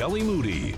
Ellie Moody.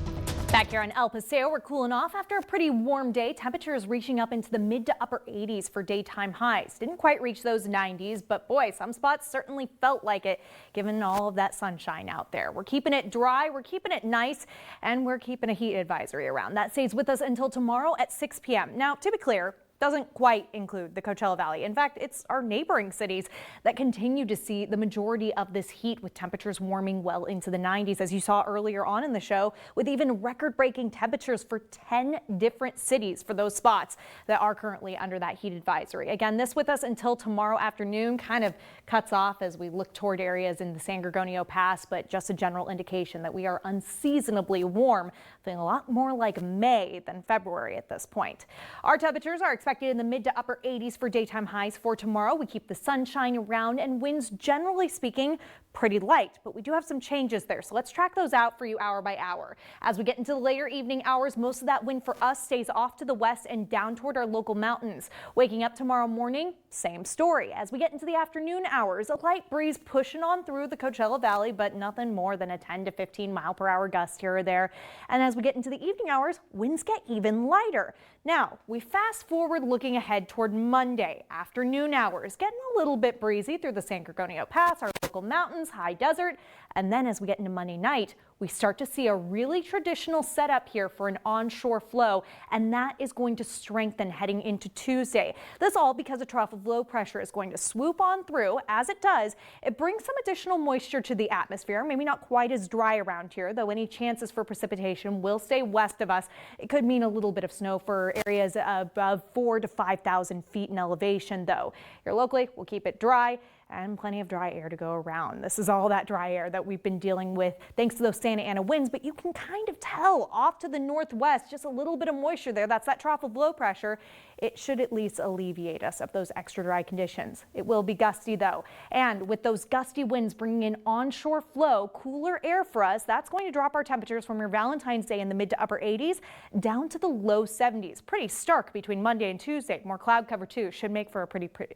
Back here on El Paseo, we're cooling off after a pretty warm day. Temperatures reaching up into the mid to upper 80s for daytime highs. Didn't quite reach those 90s, but boy, some spots certainly felt like it given all of that sunshine out there. We're keeping it dry, we're keeping it nice, and we're keeping a heat advisory around. That stays with us until tomorrow at 6 p.m. Now, to be clear, doesn't quite include the Coachella Valley. In fact, it's our neighboring cities that continue to see the majority of this heat, with temperatures warming well into the 90s, as you saw earlier on in the show, with even record-breaking temperatures for 10 different cities for those spots that are currently under that heat advisory. Again, this with us until tomorrow afternoon, kind of cuts off as we look toward areas in the San Gorgonio Pass, but just a general indication that we are unseasonably warm, feeling a lot more like May than February at this point. Our temperatures are expected in the mid to upper 80s for daytime highs for tomorrow. We keep the sunshine around and winds, generally speaking, pretty light, but we do have some changes there. So let's track those out for you hour by hour. As we get into the later evening hours, most of that wind for us stays off to the west and down toward our local mountains. Waking up tomorrow morning, same story. As we get into the afternoon hours, a light breeze pushing on through the Coachella Valley, but nothing more than a 10 to 15 mile per hour gust here or there. And as we get into the evening hours, winds get even lighter. Now, we fast forward looking ahead toward Monday. Afternoon hours, getting a little bit breezy through the San Gorgonio Pass, our local mountains, high desert. And then as we get into Monday night, we start to see a really traditional setup here for an onshore flow, and that is going to strengthen heading into Tuesday. This all because a trough of low pressure is going to swoop on through. As it does, it brings some additional moisture to the atmosphere. Maybe not quite as dry around here, though any chances for precipitation will stay west of us. It could mean a little bit of snow for areas above 4,000 to 5,000 feet in elevation, though. Here locally, we'll keep it dry and plenty of dry air to go around. This is all that dry air that we've been dealing with thanks to those Santa Ana winds, but you can kind of tell off to the northwest, just a little bit of moisture there. That's that trough of low pressure. It should at least alleviate us of those extra dry conditions. It will be gusty though. And with those gusty winds bringing in onshore flow, cooler air for us, that's going to drop our temperatures from your Valentine's Day in the mid to upper 80s down to the low 70s. Pretty stark between Monday and Tuesday. More cloud cover too. Should make for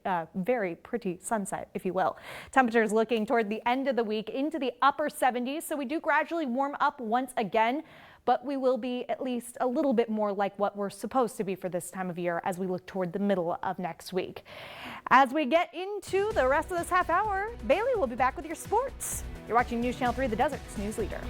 a very pretty sunset, if you will. Temperatures looking toward the end of the week into the upper 70s. So we do gradually warm up once again, but we will be at least a little bit more like what we're supposed to be for this time of year as we look toward the middle of next week. As we get into the rest of this half hour, Bailey will be back with your sports. You're watching News Channel 3, the Desert's news leader.